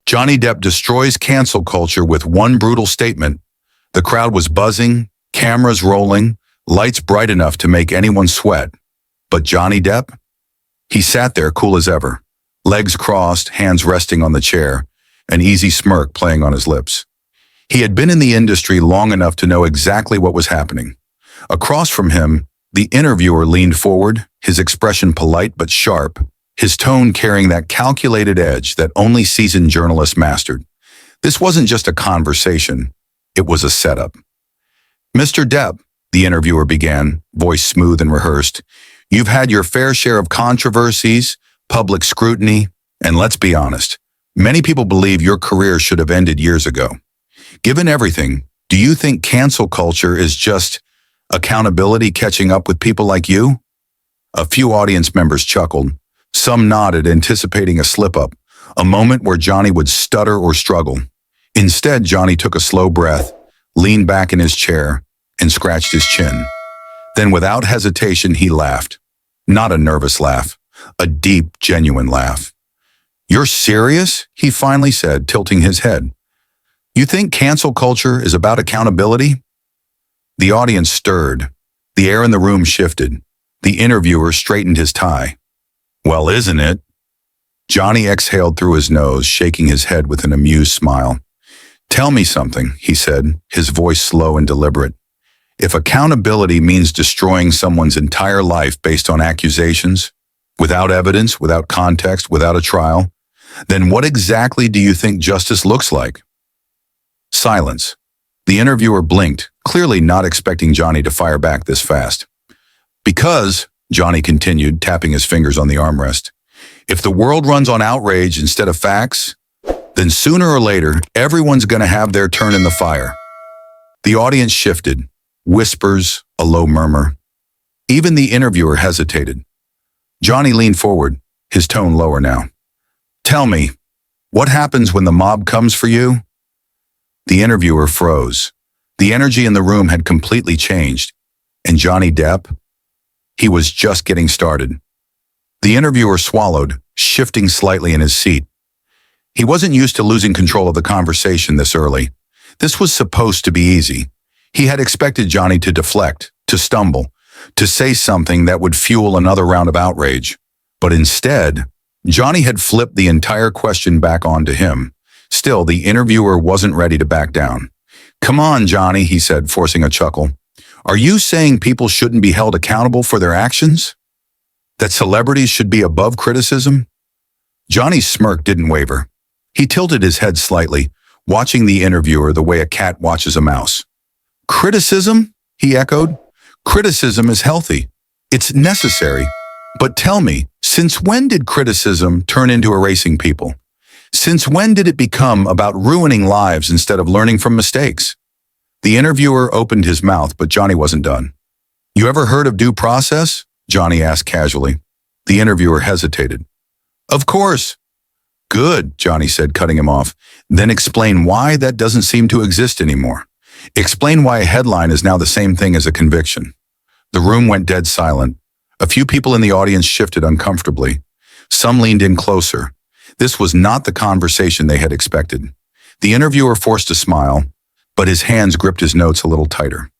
Johnny Depp destroys cancel culture with one brutal statement. The crowd was buzzing, cameras rolling, lights bright enough to make anyone sweat. But Johnny Depp? He sat there cool as ever, legs crossed, hands resting on the chair, an easy smirk playing on his lips. He had been in the industry long enough to know exactly what was happening. Across from him, the interviewer leaned forward, his expression polite but sharp, his tone carrying that calculated edge that only seasoned journalists mastered. This wasn't just a conversation, it was a setup. "Mr. Depp," the interviewer began, voice smooth and rehearsed, "you've had your fair share of controversies, public scrutiny, and let's be honest, many people believe your career should have ended years ago. Given everything, do you think cancel culture is just accountability catching up with people like you?" A few audience members chuckled. Some nodded, anticipating a slip-up, a moment where Johnny would stutter or struggle. Instead, Johnny took a slow breath, leaned back in his chair, and scratched his chin. Then, without hesitation, he laughed. Not a nervous laugh, a deep, genuine laugh. "You're serious?" he finally said, tilting his head. "You think cancel culture is about accountability?" The audience stirred. The air in the room shifted. The interviewer straightened his tie. "Well, isn't it?" Johnny exhaled through his nose, shaking his head with an amused smile. "Tell me something," he said, his voice slow and deliberate. "If accountability means destroying someone's entire life based on accusations, without evidence, without context, without a trial, then what exactly do you think justice looks like?" Silence. The interviewer blinked, clearly not expecting Johnny to fire back this fast. "Because," Johnny continued, tapping his fingers on the armrest, "if the world runs on outrage instead of facts, then sooner or later, everyone's going to have their turn in the fire." The audience shifted. Whispers, a low murmur. Even the interviewer hesitated. Johnny leaned forward, his tone lower now. "Tell me, what happens when the mob comes for you?" The interviewer froze. The energy in the room had completely changed. And Johnny Depp? He was just getting started. The interviewer swallowed, shifting slightly in his seat. He wasn't used to losing control of the conversation this early. This was supposed to be easy. He had expected Johnny to deflect, to stumble, to say something that would fuel another round of outrage. But instead, Johnny had flipped the entire question back onto him. Still, the interviewer wasn't ready to back down. "Come on, Johnny," he said, forcing a chuckle. "Are you saying people shouldn't be held accountable for their actions? That celebrities should be above criticism?" Johnny's smirk didn't waver. He tilted his head slightly, watching the interviewer the way a cat watches a mouse. "Criticism?" he echoed. "Criticism is healthy. It's necessary. But tell me, since when did criticism turn into erasing people? Since when did it become about ruining lives instead of learning from mistakes?" The interviewer opened his mouth, but Johnny wasn't done. "You ever heard of due process?" Johnny asked casually. The interviewer hesitated. "Of course." "Good," Johnny said, cutting him off. "Then explain why that doesn't seem to exist anymore. Explain why a headline is now the same thing as a conviction." The room went dead silent. A few people in the audience shifted uncomfortably. Some leaned in closer. This was not the conversation they had expected. The interviewer forced a smile, but his hands gripped his notes a little tighter.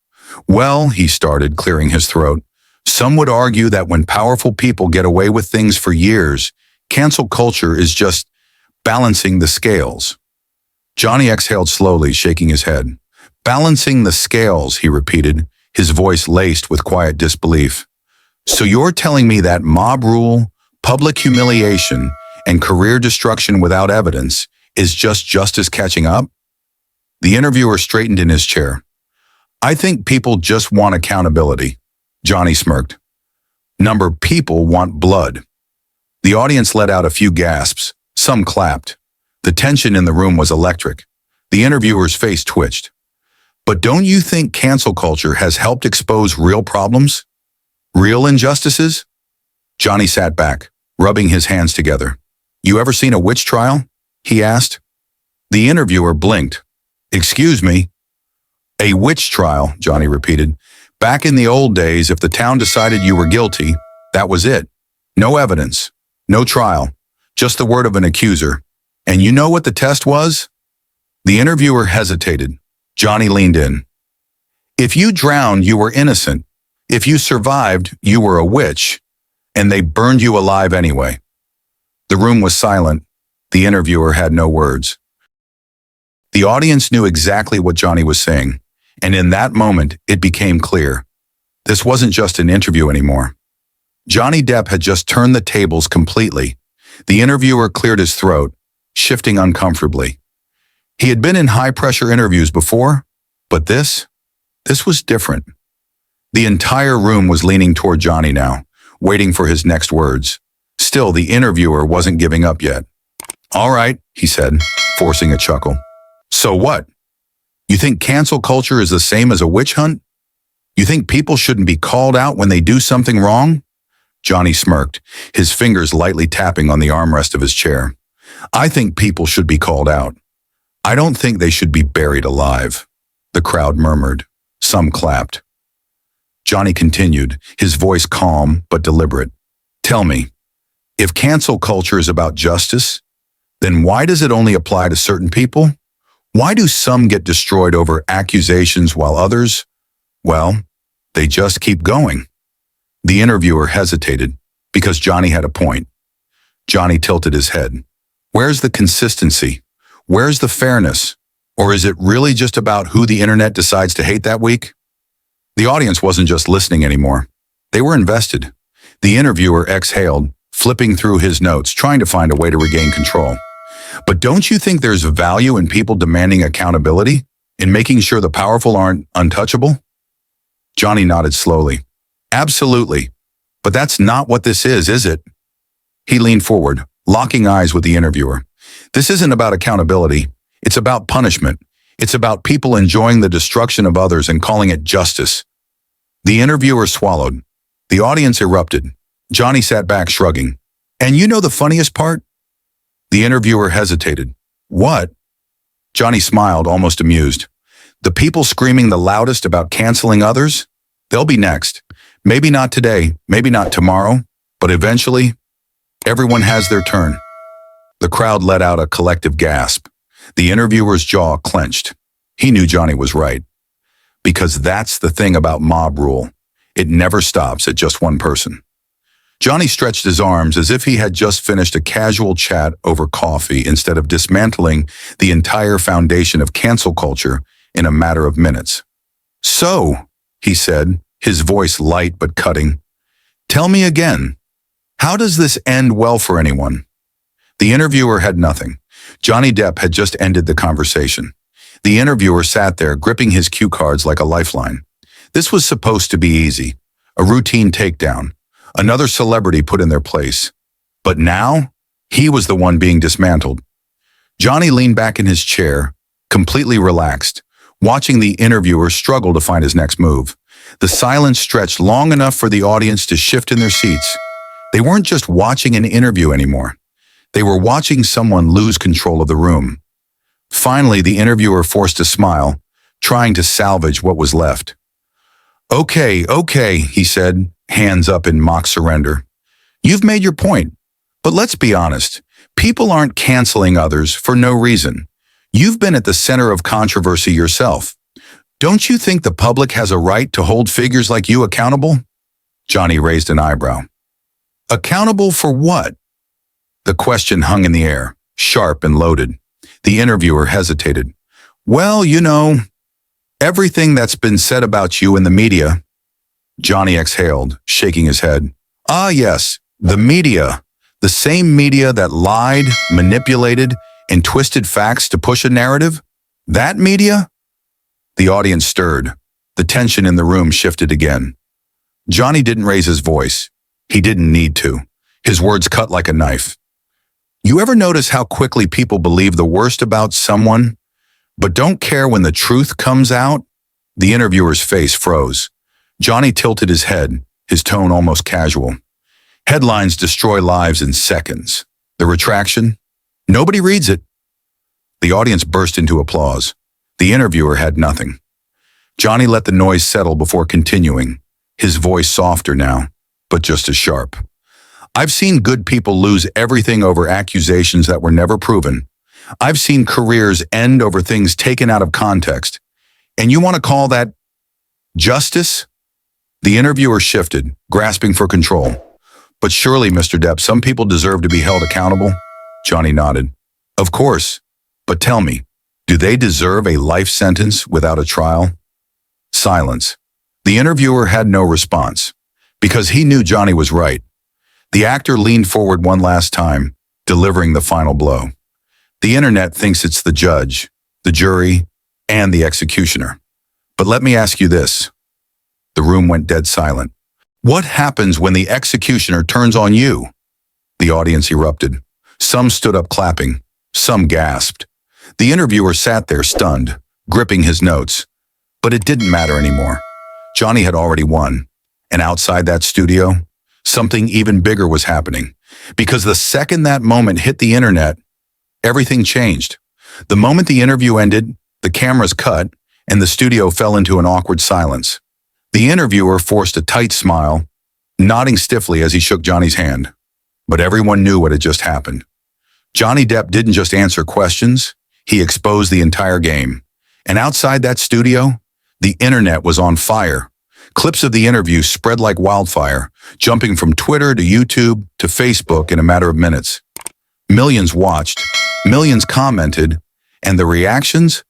"Well," he started, clearing his throat, "some would argue that when powerful people get away with things for years, cancel culture is just balancing the scales." Johnny exhaled slowly, shaking his head. "Balancing the scales," he repeated, his voice laced with quiet disbelief. "So you're telling me that mob rule, public humiliation, and career destruction without evidence is just justice catching up?" The interviewer straightened in his chair. "I think people just want accountability." Johnny smirked. "Number people want blood." The audience let out a few gasps. Some clapped. The tension in the room was electric. The interviewer's face twitched. "But don't you think cancel culture has helped expose real problems? Real injustices?" Johnny sat back, rubbing his hands together. "You ever seen a witch trial?" he asked. The interviewer blinked. "Excuse me?" "A witch trial," Johnny repeated. "Back in the old days, if the town decided you were guilty, that was it. No evidence, no trial, just the word of an accuser. And you know what the test was? The interviewer hesitated. Johnny leaned in. If you drowned, you were innocent. If you survived, you were a witch. And they burned you alive anyway. The room was silent. The interviewer had no words. The audience knew exactly what Johnny was saying, and in that moment, it became clear. This wasn't just an interview anymore. Johnny Depp had just turned the tables completely. The interviewer cleared his throat, shifting uncomfortably. He had been in high-pressure interviews before, but this was different. The entire room was leaning toward Johnny now, waiting for his next words. Still, the interviewer wasn't giving up yet. All right, he said, forcing a chuckle. So what? You think cancel culture is the same as a witch hunt? You think people shouldn't be called out when they do something wrong? Johnny smirked, his fingers lightly tapping on the armrest of his chair. I think people should be called out. I don't think they should be buried alive. The crowd murmured. Some clapped. Johnny continued, his voice calm but deliberate. Tell me, if cancel culture is about justice, then why does it only apply to certain people? Why do some get destroyed over accusations while others, well, they just keep going? The interviewer hesitated because Johnny had a point. Johnny tilted his head. Where's the consistency? Where's the fairness? Or is it really just about who the internet decides to hate that week? The audience wasn't just listening anymore. They were invested. The interviewer exhaled, flipping through his notes, trying to find a way to regain control. But don't you think there's value in people demanding accountability, in making sure the powerful aren't untouchable? Johnny nodded slowly. Absolutely. But that's not what this is it? He leaned forward, locking eyes with the interviewer. This isn't about accountability. It's about punishment. It's about people enjoying the destruction of others and calling it justice. The interviewer swallowed. The audience erupted. Johnny sat back, shrugging. And you know the funniest part? The interviewer hesitated. What? Johnny smiled, almost amused. The people screaming the loudest about canceling others? They'll be next. Maybe not today, maybe not tomorrow, but eventually, everyone has their turn. The crowd let out a collective gasp. The interviewer's jaw clenched. He knew Johnny was right. Because that's the thing about mob rule. It never stops at just one person. Johnny stretched his arms as if he had just finished a casual chat over coffee instead of dismantling the entire foundation of cancel culture in a matter of minutes. So, he said, his voice light but cutting, tell me again, how does this end well for anyone? The interviewer had nothing. Johnny Depp had just ended the conversation. The interviewer sat there, gripping his cue cards like a lifeline. This was supposed to be easy, a routine takedown, another celebrity put in their place. But now, he was the one being dismantled. Johnny leaned back in his chair, completely relaxed, watching the interviewer struggle to find his next move. The silence stretched long enough for the audience to shift in their seats. They weren't just watching an interview anymore. They were watching someone lose control of the room. Finally, the interviewer forced a smile, trying to salvage what was left. Okay, he said, hands up in mock surrender. You've made your point, but let's be honest. People aren't canceling others for no reason. You've been at the center of controversy yourself. Don't you think the public has a right to hold figures like you accountable? Johnny raised an eyebrow. Accountable for what? The question hung in the air, sharp and loaded. The interviewer hesitated. Well, you know, everything that's been said about you in the media. Johnny exhaled, shaking his head. Ah, yes, the media. The same media that lied, manipulated, and twisted facts to push a narrative? That media? The audience stirred. The tension in the room shifted again. Johnny didn't raise his voice. He didn't need to. His words cut like a knife. You ever notice how quickly people believe the worst about someone, but don't care when the truth comes out? The interviewer's face froze. Johnny tilted his head, his tone almost casual. Headlines destroy lives in seconds. The retraction? Nobody reads it. The audience burst into applause. The interviewer had nothing. Johnny let the noise settle before continuing, his voice softer now, but just as sharp. I've seen good people lose everything over accusations that were never proven, I've seen careers end over things taken out of context. And you want to call that justice? The interviewer shifted, grasping for control. But surely, Mr. Depp, some people deserve to be held accountable? Johnny nodded. Of course. But tell me, do they deserve a life sentence without a trial? Silence. The interviewer had no response, because he knew Johnny was right. The actor leaned forward one last time, delivering the final blow. The internet thinks it's the judge, the jury, and the executioner. But let me ask you this. The room went dead silent. What happens when the executioner turns on you? The audience erupted. Some stood up clapping. Some gasped. The interviewer sat there stunned, gripping his notes. But it didn't matter anymore. Johnny had already won. And outside that studio, something even bigger was happening. Because the second that moment hit the internet, everything changed. The moment the interview ended, the cameras cut, and the studio fell into an awkward silence. The interviewer forced a tight smile, nodding stiffly as he shook Johnny's hand. But everyone knew what had just happened. Johnny Depp didn't just answer questions, he exposed the entire game. And outside that studio, the internet was on fire. Clips of the interview spread like wildfire, jumping from Twitter to YouTube to Facebook in a matter of minutes. Millions watched, millions commented, and the reactions?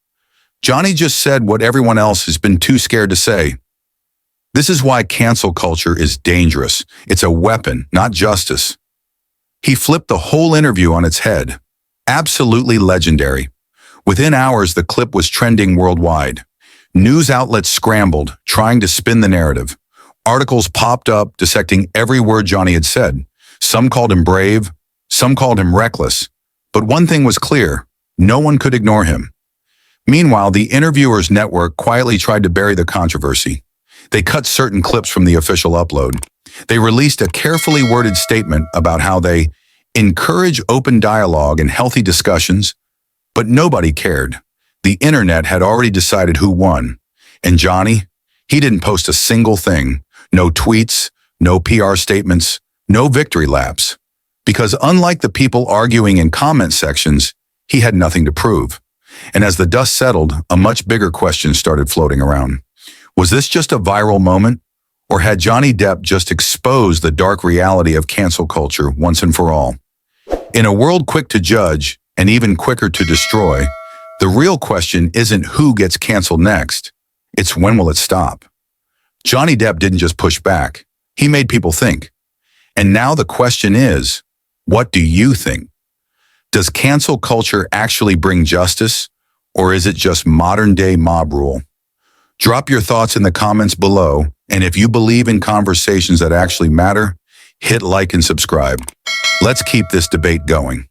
Johnny just said what everyone else has been too scared to say. This is why cancel culture is dangerous. It's a weapon, not justice. He flipped the whole interview on its head. Absolutely legendary. Within hours, the clip was trending worldwide. News outlets scrambled, trying to spin the narrative. Articles popped up, dissecting every word Johnny had said. Some called him brave, some called him reckless. But one thing was clear, no one could ignore him. Meanwhile, the interviewer's network quietly tried to bury the controversy. They cut certain clips from the official upload. They released a carefully worded statement about how they encourage open dialogue and healthy discussions, but nobody cared. The internet had already decided who won. And Johnny, he didn't post a single thing. No tweets, no PR statements, no victory laps. Because unlike the people arguing in comment sections, he had nothing to prove. And as the dust settled, a much bigger question started floating around. Was this just a viral moment? Or had Johnny Depp just exposed the dark reality of cancel culture once and for all? In a world quick to judge, and even quicker to destroy, the real question isn't who gets canceled next. It's when will it stop? Johnny Depp didn't just push back. He made people think. And now the question is, what do you think? Does cancel culture actually bring justice, or is it just modern-day mob rule? Drop your thoughts in the comments below, and if you believe in conversations that actually matter, hit like and subscribe. Let's keep this debate going.